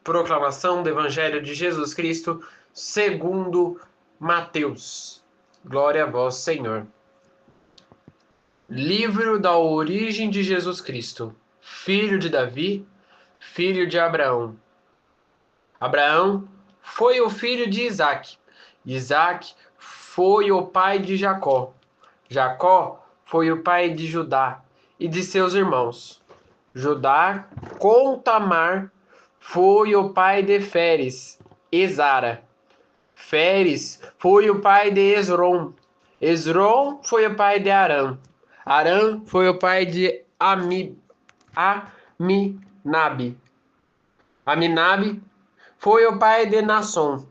Proclamação do Evangelho de Jesus Cristo segundo Mateus. Glória a vós, Senhor. Livro da origem de Jesus Cristo, filho de Davi, filho de Abraão. Abraão foi o filho de Isaque. Isaque foi o pai de Jacó. Jacó foi o pai de Judá e de seus irmãos. Judá com Tamar foi o pai de Féres e Zara. Féres foi o pai de Esrom. Esrom foi o pai de Arã. Arã foi o pai de Aminadab. Aminadab foi o pai de Nasson.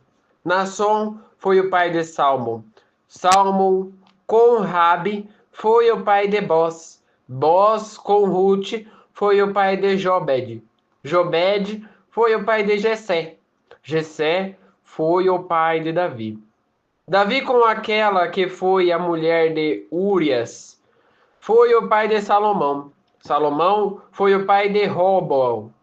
Nasson foi o pai de Salmão. Salmão com Rabi foi o pai de Boz. Boz com Ruth foi o pai de Jobed. Jobed foi o pai de Jessé. Jessé foi o pai de Davi. Davi com aquela que foi a mulher de Urias foi o pai de Salomão. Salomão foi o pai de Roboão.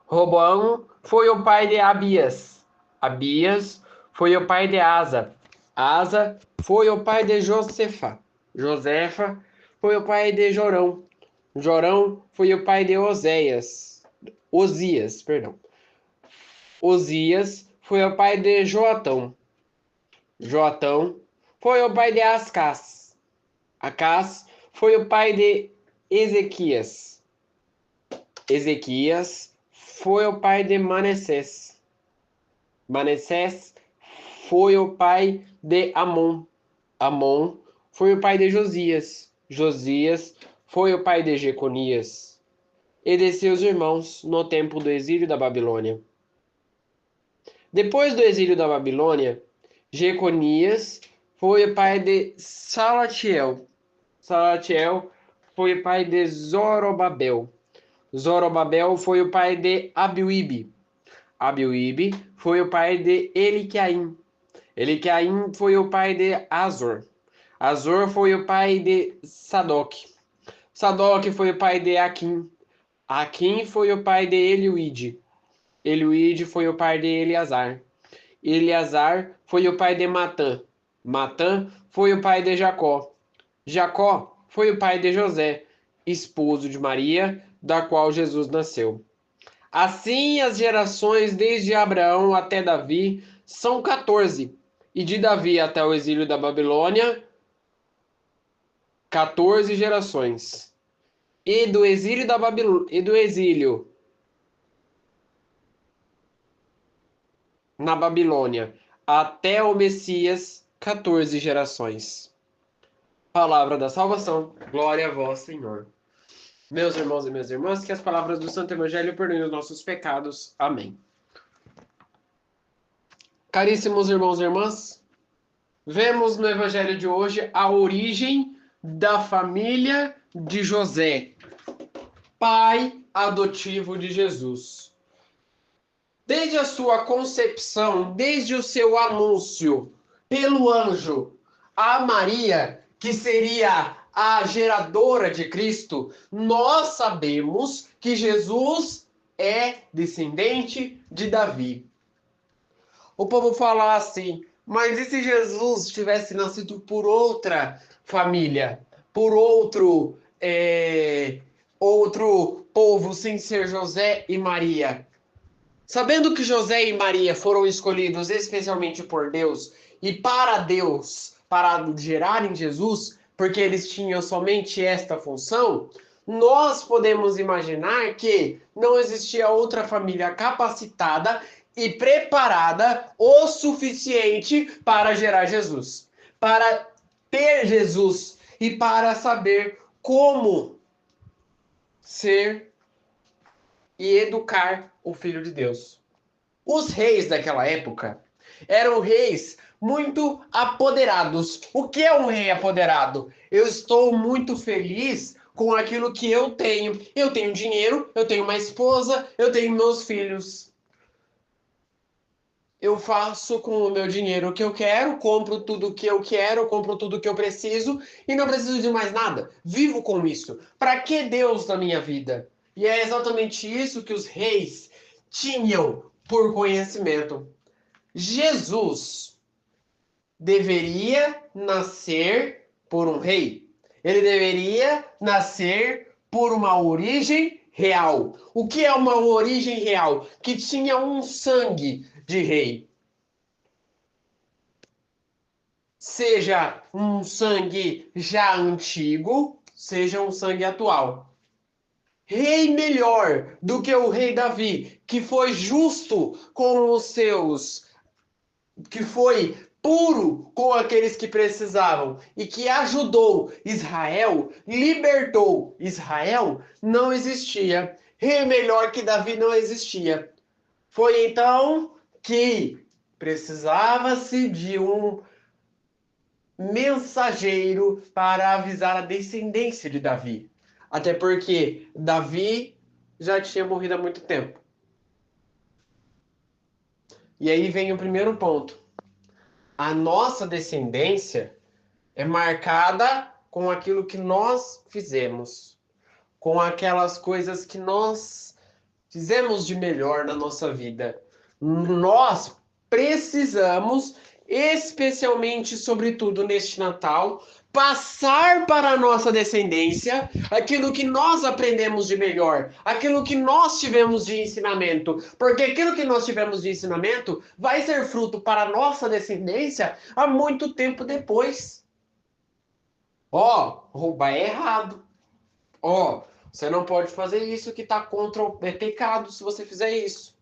Roboão foi o pai de Abias. Abias foi o pai de Asa. Asa foi o pai de Josefa. Josefa foi o pai de Jorão. Jorão foi o pai de Osias. Osias foi o pai de Joatão. Joatão foi o pai de Acás. Acás foi o pai de Ezequias. Ezequias foi o pai de Manassés. Manassés foi o pai de Amon. Amon foi o pai de Josias. Josias foi o pai de Jeconias e de seus irmãos no tempo do exílio da Babilônia. Depois do exílio da Babilônia, Jeconias foi o pai de Salatiel. Salatiel foi o pai de Zorobabel. Zorobabel foi o pai de Abiúbe. Abiúbe foi o pai de Eliquaim. Eliquaim foi o pai de Azor. Azor foi o pai de Sadoc. Sadoc foi o pai de Aquim. Aquim foi o pai de Eliuide. Eliuide foi o pai de Eleazar. Eleazar foi o pai de Matã. Matã foi o pai de Jacó. Jacó foi o pai de José, esposo de Maria, da qual Jesus nasceu. Assim, as gerações desde Abraão até Davi são 14, e de Davi até o exílio da Babilônia, 14 gerações. E do exílio da Babilônia, e do exílio na Babilônia até o Messias, 14 gerações. Palavra da salvação, glória a vós, Senhor. Meus irmãos e minhas irmãs, que as palavras do Santo Evangelho perdoem os nossos pecados. Amém. Caríssimos irmãos e irmãs, vemos no Evangelho de hoje a origem da família de José, pai adotivo de Jesus. Desde a sua concepção, desde o seu anúncio pelo anjo a Maria, que seria a geradora de Cristo, nós sabemos que Jesus é descendente de Davi. O povo fala assim, mas e se Jesus tivesse nascido por outra família, por outro povo sem ser José e Maria? Sabendo que José e Maria foram escolhidos especialmente por Deus e para Deus, para gerarem Jesus, porque eles tinham somente esta função, nós podemos imaginar que não existia outra família capacitada e preparada o suficiente para gerar Jesus, para ter Jesus e para saber como ser e educar o Filho de Deus. Os reis daquela época eram reis muito apoderados. O que é um rei apoderado? Eu estou muito feliz com aquilo que eu tenho. Eu tenho dinheiro, eu tenho uma esposa, eu tenho meus filhos. Eu faço com o meu dinheiro o que eu quero, compro tudo o que eu quero, compro tudo o que eu preciso e não preciso de mais nada. Vivo com isso. Para que Deus na minha vida? E é exatamente isso que os reis tinham por conhecimento. Jesus deveria nascer por um rei. Ele deveria nascer por uma origem real. O que é uma origem real? Que tinha um sangue de rei. Seja um sangue já antigo, seja um sangue atual. Rei melhor do que o rei Davi, que foi justo com os seus, que foi puro com aqueles que precisavam e que ajudou Israel, libertou Israel, não existia. Rei melhor que Davi não existia. Foi então que precisava-se de um mensageiro para avisar a descendência de Davi. Até porque Davi já tinha morrido há muito tempo. E aí vem o primeiro ponto. A nossa descendência é marcada com aquilo que nós fizemos, com aquelas coisas que nós fizemos de melhor na nossa vida. Nós precisamos, especialmente, sobretudo neste Natal, passar para a nossa descendência aquilo que nós aprendemos de melhor, aquilo que nós tivemos de ensinamento, porque aquilo que nós tivemos de ensinamento vai ser fruto para a nossa descendência há muito tempo depois. Ó, roubar é errado. Ó, você não pode fazer isso que está contra o pecado se você fizer isso.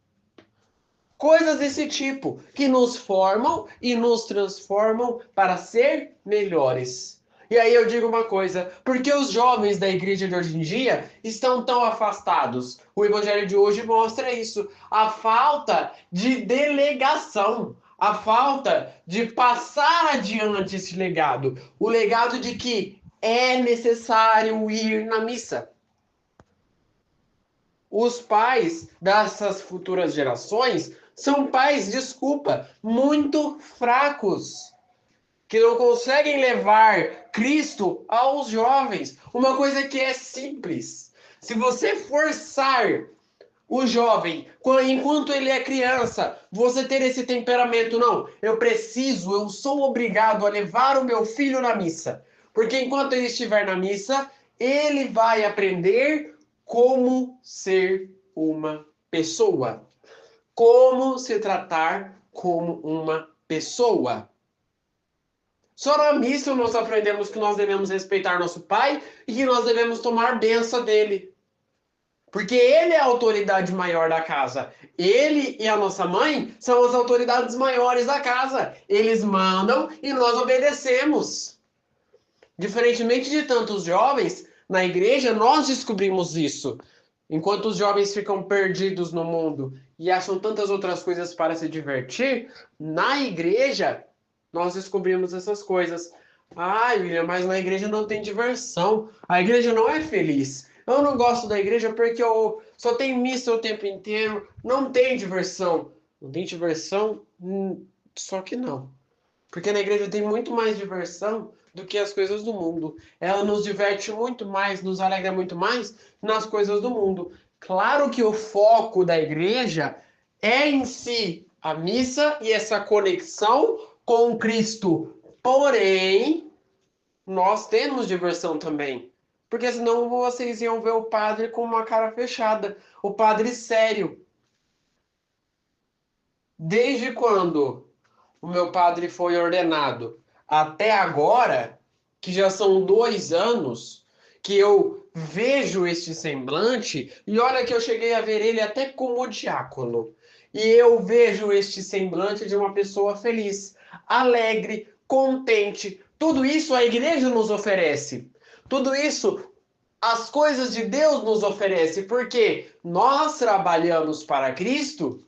Coisas desse tipo que nos formam e nos transformam para ser melhores. E aí eu digo uma coisa, por que os jovens da igreja de hoje em dia estão tão afastados? O evangelho de hoje mostra isso, a falta de delegação, a falta de passar adiante esse legado, o legado de que é necessário ir na missa. Os pais dessas futuras gerações são pais, desculpa, muito fracos, que não conseguem levar Cristo aos jovens. Uma coisa que é simples. Se você forçar o jovem, enquanto ele é criança, você ter esse temperamento, não, eu sou obrigado a levar o meu filho na missa. Porque enquanto ele estiver na missa, ele vai aprender como ser uma pessoa. Como se tratar como uma pessoa. Só na missa nós aprendemos que nós devemos respeitar nosso pai e que nós devemos tomar benção dele. Porque ele é a autoridade maior da casa. Ele e a nossa mãe são as autoridades maiores da casa. Eles mandam e nós obedecemos. Diferentemente de tantos jovens, na igreja nós descobrimos isso. Enquanto os jovens ficam perdidos no mundo e acham tantas outras coisas para se divertir, na igreja nós descobrimos essas coisas. Ai, William, mas na igreja não tem diversão. A igreja não é feliz. Eu não gosto da igreja porque eu só tem missa o tempo inteiro. Não tem diversão. Não tem diversão? Só que não. Porque na igreja tem muito mais diversão do que as coisas do mundo. Ela nos diverte muito mais, nos alegra muito mais nas coisas do mundo. Claro que o foco da igreja é em si a missa e essa conexão com Cristo. Porém, nós temos diversão também. Porque senão vocês iam ver o padre com uma cara fechada. O padre sério. Desde quando o meu padre foi ordenado até agora, que já são 2 anos, que eu vejo este semblante, e olha que eu cheguei a ver ele até como diácono. E eu vejo este semblante de uma pessoa feliz, alegre, contente. Tudo isso a igreja nos oferece. Tudo isso as coisas de Deus nos oferece, porque nós trabalhamos para Cristo.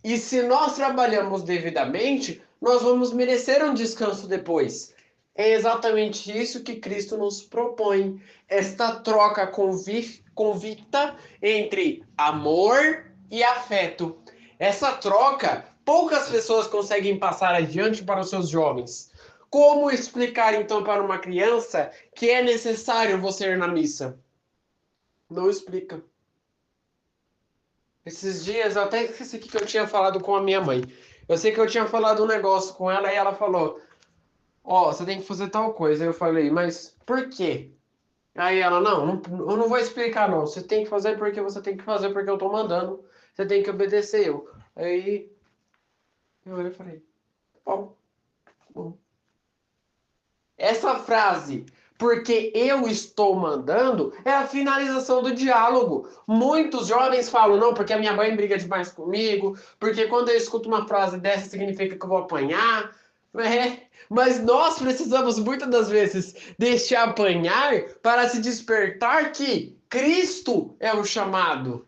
E se nós trabalhamos devidamente, nós vamos merecer um descanso depois. É exatamente isso que Cristo nos propõe. Esta troca convicta entre amor e afeto. Essa troca, poucas pessoas conseguem passar adiante para os seus jovens. Como explicar então para uma criança que é necessário você ir na missa? Não explica. Esses dias eu até esqueci o que eu tinha falado com a minha mãe. Eu sei que eu tinha falado um negócio com ela e ela falou: Ó, você tem que fazer tal coisa. Aí eu falei: Mas por quê? Aí ela: eu não vou explicar, não. Você tem que fazer porque você tem que fazer porque eu tô mandando. Você tem que obedecer eu. Aí eu olhei e falei: Bom, bom. Essa frase, porque eu estou mandando, é a finalização do diálogo. Muitos jovens falam, não, porque a minha mãe briga demais comigo, porque quando eu escuto uma frase dessa significa que eu vou apanhar. É, mas nós precisamos muitas das vezes deste apanhar para se despertar que Cristo é o chamado,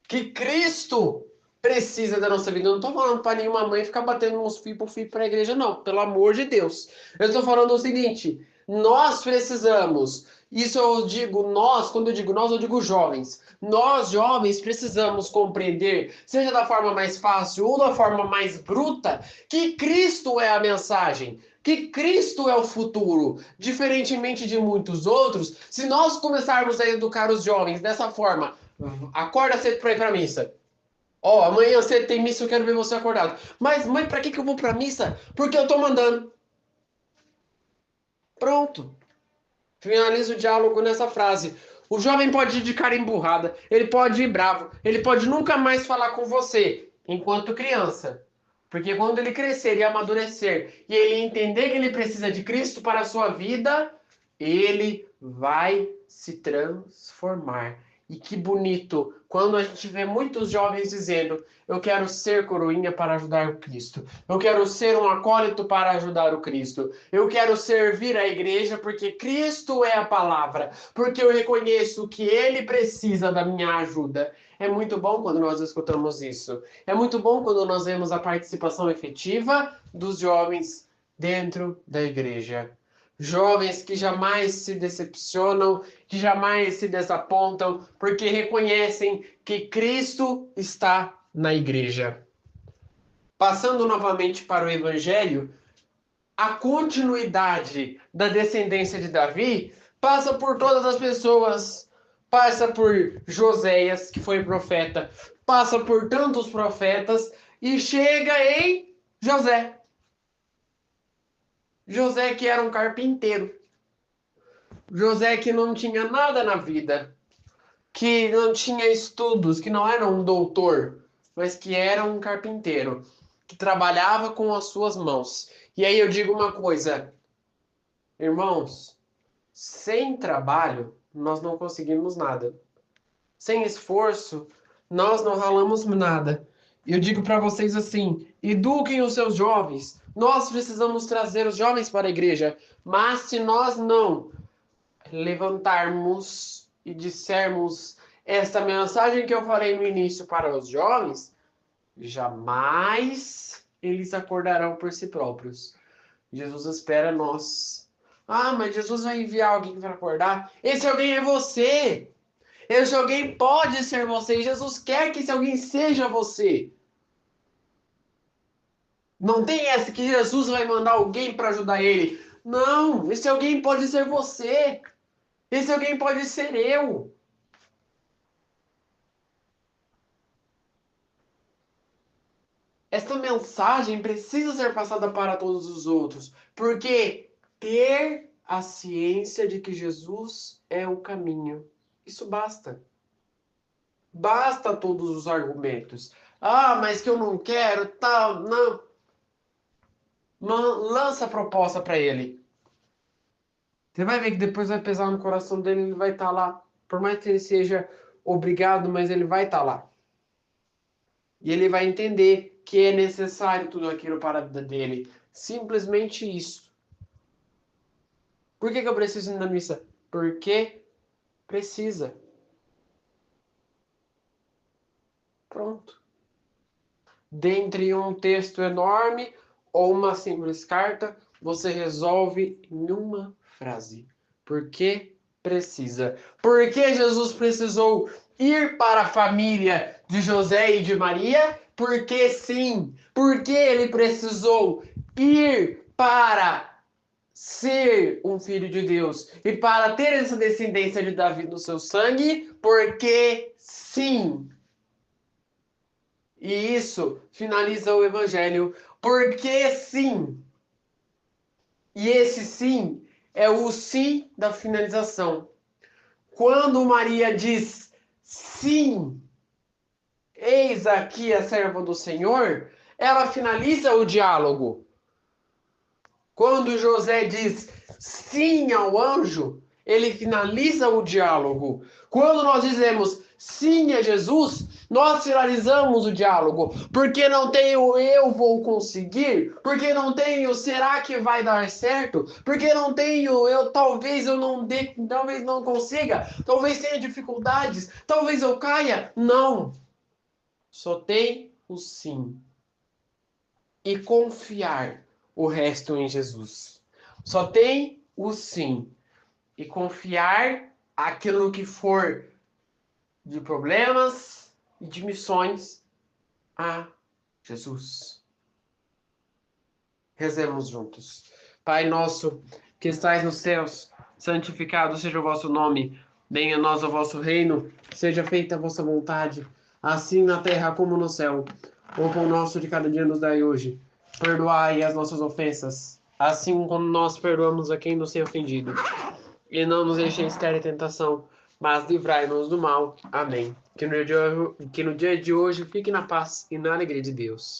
que Cristo precisa da nossa vida. Eu não estou falando para nenhuma mãe ficar batendo uns fios por fio para a igreja, não. Pelo amor de Deus. Eu estou falando o seguinte: nós precisamos. Isso eu digo nós, quando eu digo nós, eu digo jovens. Nós, jovens, precisamos compreender, seja da forma mais fácil ou da forma mais bruta, que Cristo é a mensagem, que Cristo é o futuro. Diferentemente de muitos outros, se nós começarmos a educar os jovens dessa forma, acorda cedo para ir para missa. Ó, amanhã cedo tem missa, eu quero ver você acordado. Mas, mãe, para que que eu vou para missa? Porque eu tô mandando. Pronto. Finaliza o diálogo nessa frase. O jovem pode ir de cara emburrada, ele pode ir bravo, ele pode nunca mais falar com você, enquanto criança. Porque quando ele crescer e amadurecer, e ele entender que ele precisa de Cristo para a sua vida, ele vai se transformar. E que bonito quando a gente vê muitos jovens dizendo: Eu quero ser coroinha para ajudar o Cristo. Eu quero ser um acólito para ajudar o Cristo. Eu quero servir a igreja porque Cristo é a palavra. Porque eu reconheço que Ele precisa da minha ajuda. É muito bom quando nós escutamos isso. É muito bom quando nós vemos a participação efetiva dos jovens dentro da igreja. Jovens que jamais se decepcionam, que jamais se desapontam, porque reconhecem que Cristo está na igreja. Passando novamente para o Evangelho, a continuidade da descendência de Davi passa por todas as pessoas. Passa por Joséias, que foi profeta, passa por tantos profetas e chega em José. José que era um carpinteiro. José que não tinha nada na vida, que não tinha estudos, que não era um doutor, mas que era um carpinteiro, que trabalhava com as suas mãos. E aí eu digo uma coisa, irmãos, sem trabalho nós não conseguimos nada. Sem esforço nós não ralamos nada. Eu digo para vocês assim, eduquem os seus jovens. Nós precisamos trazer os jovens para a igreja, mas se nós não levantarmos e dissermos esta mensagem que eu falei no início para os jovens, jamais eles acordarão por si próprios. Jesus espera nós. Ah, mas Jesus vai enviar alguém para acordar? Esse alguém é você. Esse alguém pode ser você. Jesus quer que esse alguém seja você. Não tem essa que Jesus vai mandar alguém para ajudar ele. Não, esse alguém pode ser você. Esse alguém pode ser eu. Esta mensagem precisa ser passada para todos os outros, porque ter a ciência de que Jesus é o caminho, isso basta. Basta todos os argumentos. Ah, mas que eu não quero, tal, não. Lança a proposta para ele. Você vai ver que depois vai pesar no coração dele, ele vai estar lá. Por mais que ele seja obrigado, mas ele vai estar lá. E ele vai entender que é necessário tudo aquilo para a vida dele. Simplesmente isso. Por que eu preciso ir na missa? Porque precisa. Pronto. Dentre um texto enorme ou uma simples carta, você resolve em uma frase. Porque precisa. Por que Jesus precisou ir para a família de José e de Maria? Porque sim. Porque ele precisou ir para ser um filho de Deus e para ter essa descendência de Davi no seu sangue? Porque sim. E isso finaliza o evangelho. Porque sim. E esse sim é o sim da finalização. Quando Maria diz sim, eis aqui a serva do Senhor, ela finaliza o diálogo. Quando José diz sim ao anjo, ele finaliza o diálogo. Quando nós dizemos sim a Jesus, nós finalizamos o diálogo. Porque não tenho eu vou conseguir? Porque não tenho será que vai dar certo? Porque não tenho eu talvez eu não dê, talvez não consiga, talvez tenha dificuldades, talvez eu caia. Não. Só tem o sim e confiar o resto em Jesus. Só tem o sim e confiar aquilo que for de problemas e de missões a Jesus. Rezemos juntos. Pai nosso, que estais nos céus, santificado seja o vosso nome. Venha a nós o vosso reino, seja feita a vossa vontade, assim na terra como no céu. O pão nosso de cada dia nos dai hoje. Perdoai as nossas ofensas, assim como nós perdoamos a quem nos tem ofendido. E não nos deixeis cair em tentação, mas livrai-nos do mal. Amém. Que no dia de hoje fique na paz e na alegria de Deus.